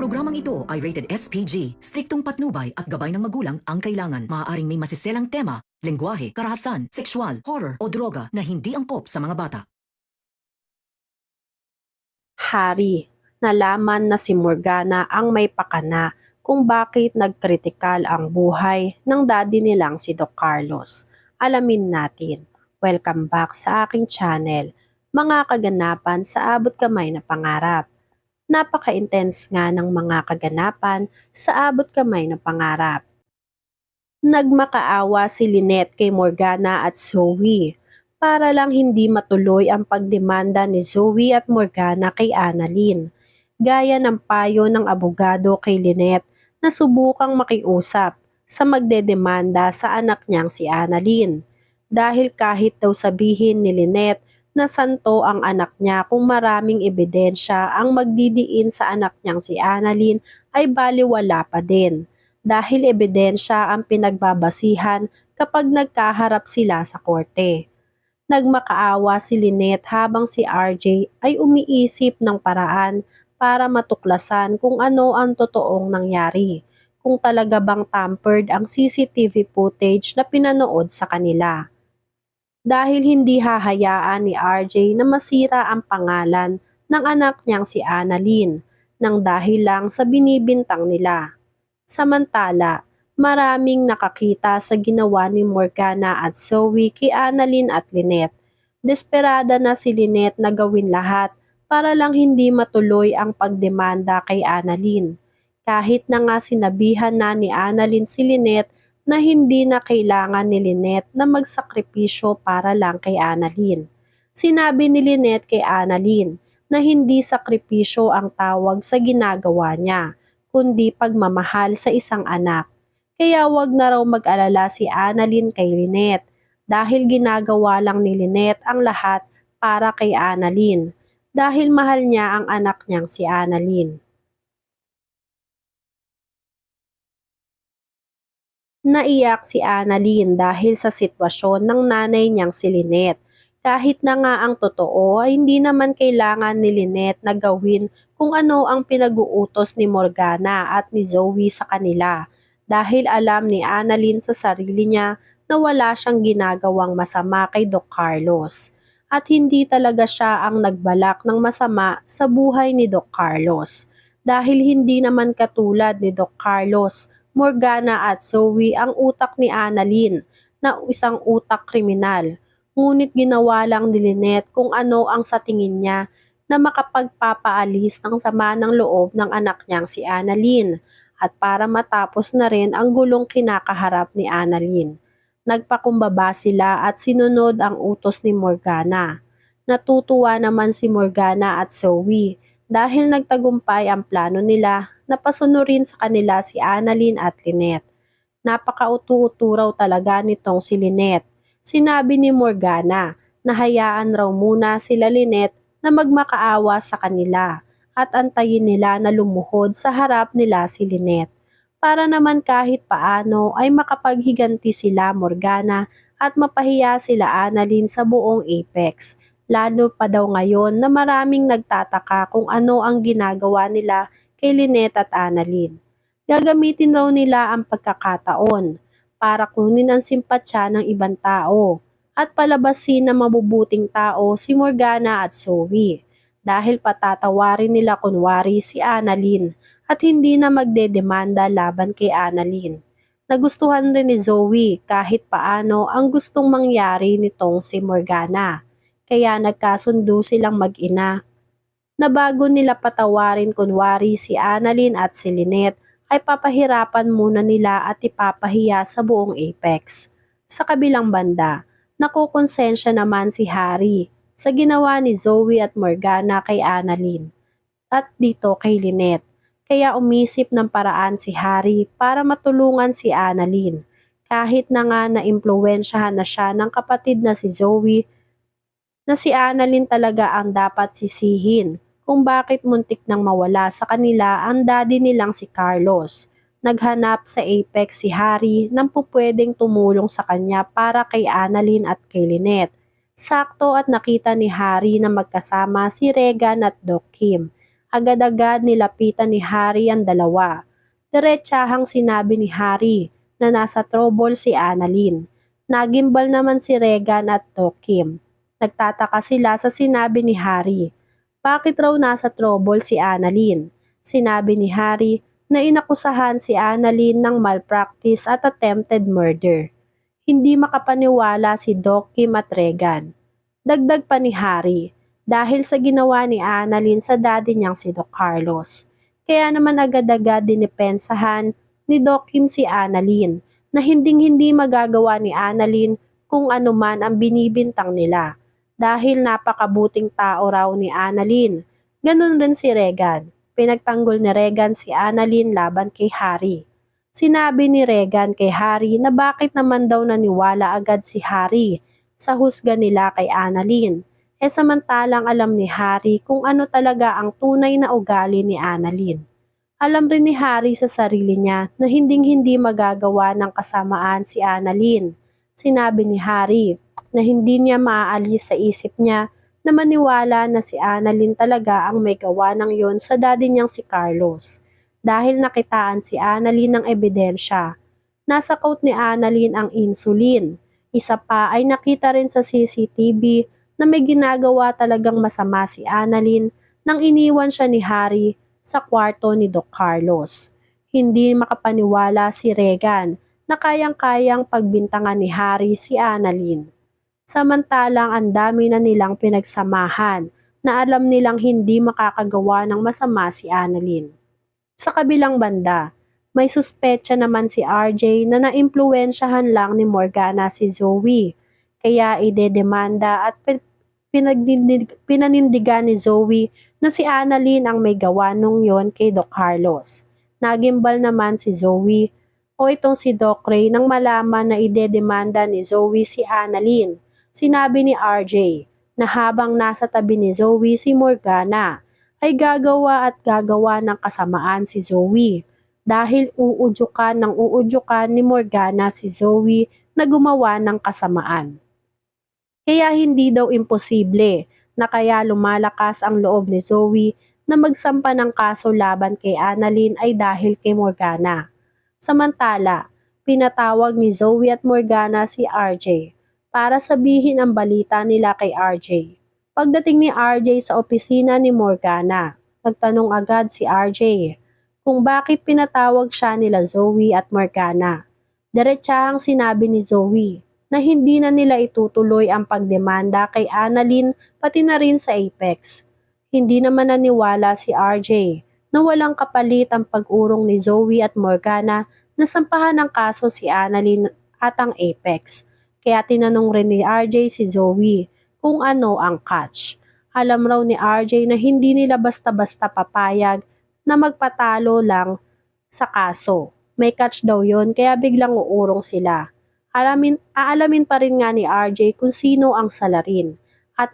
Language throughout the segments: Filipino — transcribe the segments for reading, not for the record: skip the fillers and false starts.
programang ito ay rated SPG. Striktong patnubay at gabay ng magulang ang kailangan. Maaaring may masiselang tema, lengguwahe, karahasan, sexual, horror o droga na hindi angkop sa mga bata. Hari, nalaman na si Morgana ang may pakana kung bakit nagkritikal ang buhay ng daddy nilang si Doc Carlos. Alamin natin. Welcome back sa aking channel, mga kaganapan sa abot kamay na pangarap. Napaka-intense nga ng mga kaganapan sa abot kamay na pangarap. Nagmakaawa si Lynette kay Morgana at Zoe para lang hindi matuloy ang pagdemanda ni Zoe at Morgana kay Annalyn. Gaya ng payo ng abogado kay Lynette na subukang makiusap sa magdedemanda sa anak niyang si Annalyn. Dahil kahit daw sabihin ni Lynette na santo ang anak niya kung maraming ebidensya ang magdidiin sa anak niyang si Annalyn ay baliwala pa din. Dahil ebidensya ang pinagbabasihan kapag nagkaharap sila sa korte. Nagmakaawa si Lynette habang si RJ ay umiisip ng paraan para matuklasan kung ano ang totoong nangyari, kung talaga bang tampered ang CCTV footage na pinanood sa kanila. Dahil hindi hahayaan ni RJ na masira ang pangalan ng anak niyang si Annalyn nang dahil lang sa binibintang nila. Samantala, maraming nakakita sa ginawa ni Morgana at Zoe kay Annalyn at Lynette. Desperada na si Lynette na gawin lahat para lang hindi matuloy ang pagdemanda kay Annalyn. Kahit na nga sinabihan na ni Annalyn si Lynette na hindi na kailangan ni Lynette na magsakripisyo para lang kay Annalyn. Sinabi ni Lynette kay Annalyn na hindi sakripisyo ang tawag sa ginagawa niya, kundi pagmamahal sa isang anak. Kaya wag na raw mag-alala si Annalyn kay Lynette dahil ginagawa lang ni Lynette ang lahat para kay Annalyn dahil mahal niya ang anak niyang si Annalyn. Naiyak si Annalyn dahil sa sitwasyon ng nanay niyang si Lynette. Kahit na nga ang totoo ay hindi naman kailangan ni Lynette na gawin kung ano ang pinag-uutos ni Morgana at ni Zoe sa kanila. Dahil alam ni Annalyn sa sarili niya na wala siyang ginagawang masama kay Doc Carlos. At hindi talaga siya ang nagbalak ng masama sa buhay ni Doc Carlos. Dahil hindi naman katulad ni Doc Carlos, Morgana at Zoe ang utak ni Annalyn na isang utak kriminal. Ngunit ginawa lang ni Lynette kung ano ang sa tingin niya na makapagpapaalis ng sama ng loob ng anak niyang si Annalyn at para matapos na rin ang gulong kinakaharap ni Annalyn. Nagpakumbaba sila at sinunod ang utos ni Morgana. Natutuwa naman si Morgana at Zoe dahil nagtagumpay ang plano nila na pasunurin sa kanila si Annalyn at Lynette. Napaka-utu-utu raw talaga nitong si Lynette. Sinabi ni Morgana na hayaan raw muna sila Lynette na magmakaawa sa kanila at antayin nila na lumuhod sa harap nila si Lynette. Para naman kahit paano ay makapaghiganti sila Morgana at mapahiya sila Annalyn sa buong Apex. Lalo pa daw ngayon na maraming nagtataka kung ano ang ginagawa nila kay Lynette at Annalyn. Gagamitin raw nila ang pagkakataon para kunin ang simpatsya ng ibang tao at palabasin na mabubuting tao si Morgana at Zoe dahil patatawarin nila kunwari si Annalyn at hindi na magdedemanda laban kay Annalyn. Nagustuhan rin ni Zoe kahit paano ang gustong mangyari nitong si Morgana. Kaya nagkasundo silang mag-ina na bago nila patawarin kunwari si Annalyn at si Lynette ay papahirapan muna nila at ipapahiya sa buong Apex. Sa kabilang banda, nakukonsensya naman si Harry sa ginawa ni Zoe at Morgana kay Annalyn at dito kay Lynette. Kaya umisip ng paraan si Harry para matulungan si Annalyn. Kahit na nga naimpluwensyahan na siya ng kapatid na si Zoe na si Annalyn talaga ang dapat sisihin kung bakit muntik nang mawala sa kanila ang daddy nilang si Carlos. Naghanap sa Apex si Harry ng pupwedeng tumulong sa kanya para kay Annalyn at kay Lynette. Sakto at nakita ni Harry na magkasama si Regan at Doc Kim Agad-agad nilapitan ni Harry ang dalawa. Diretsahang sinabi ni Harry na nasa trouble si Annalyn. Nagimbal naman si Regan at Kim. Nagtataka sila sa sinabi ni Harry. Bakit raw nasa trouble si Annalyn? Sinabi ni Harry na inakusahan si Annalyn ng malpractice at attempted murder. Hindi makapaniwala si Kim at Regan. Dagdag pa ni Harry, dahil sa ginawa ni Annalyn sa daddy niyang si Doc Carlos. Kaya naman agad-agad dinipensahan ni Kim si Annalyn na hinding-hindi magagawa ni Annalyn kung ano man ang binibintang nila. Dahil napakabuting tao raw ni Annalyn. Ganun rin si Regan. Pinagtanggol ni Regan si Annalyn laban kay Harry. Sinabi ni Regan kay Harry na bakit naman daw naniwala agad si Harry sa husga nila kay Annalyn. Samantalang alam ni Harry kung ano talaga ang tunay na ugali ni Annalyn. Alam rin ni Harry sa sarili niya na hinding-hindi magagawa ng kasamaan si Annalyn. Sinabi ni Harry na hindi niya maaalis sa isip niya na maniwala na si Annalyn talaga ang may gawa ng yon sa daddy niyang si Carlos. Dahil nakitaan si Annalyn ng ebidensya. Nasa coat ni Annalyn ang insulin. Isa pa ay nakita rin sa CCTV na may ginagawa talagang masama si Annalyn nang iniwan siya ni Harry sa kwarto ni Doc Carlos. Hindi makapaniwala si Regan na kayang-kayang pagbintangan ni Harry si Annalyn. Samantalang ang dami na nilang pinagsamahan na alam nilang hindi makakagawa ng masama si Annalyn. Sa kabilang banda, may suspetsa naman si RJ na naimpluwensyahan lang ni Morgana si Zoe. Kaya idedemanda at pinanindigan ni Zoe na si Annalyn ang may gawa nung yon kay Doc Carlos. Nagimbal naman si Zoe o itong si Doc Ray nang malaman na idedemanda ni Zoe si Annalyn. Sinabi ni RJ na habang nasa tabi ni Zoe si Morgana, ay gagawa at gagawa ng kasamaan si Zoe dahil uudyukan ni Morgana si Zoe na gumawa ng kasamaan. Kaya hindi daw imposible na kaya lumalakas ang loob ni Zoe na magsampa ng kaso laban kay Annalyn ay dahil kay Morgana. Samantala, pinatawag ni Zoe at Morgana si RJ para sabihin ang balita nila kay RJ. Pagdating ni RJ sa opisina ni Morgana, nagtanong agad si RJ kung bakit pinatawag siya nila Zoe at Morgana. Diretsahang sinabi ni Zoe na hindi na nila itutuloy ang pagdemanda kay Annalyn pati na rin sa Apex. Hindi naman naniwala si RJ na walang kapalit ang pag-urong ni Zoe at Morgana na sampahan ng kaso si Annalyn at ang Apex. Kaya tinanong rin ni RJ si Zoe kung ano ang catch. Alam raw ni RJ na hindi nila basta-basta papayag na magpatalo lang sa kaso. May catch daw yon kaya biglang uurong sila. Aalamin pa rin nga ni RJ kung sino ang salarin at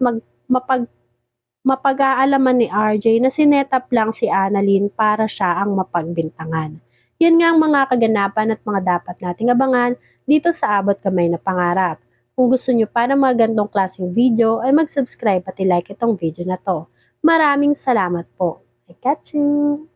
mapag-aalaman ni RJ na sinetap lang si Annalyn para siya ang mapagbintangan. Yan nga ang mga kaganapan at mga dapat nating abangan dito sa Abot Kamay na Pangarap. Kung gusto nyo para mga gantong klaseng video ay mag-subscribe at i-like itong video na to. Maraming salamat po. I got you!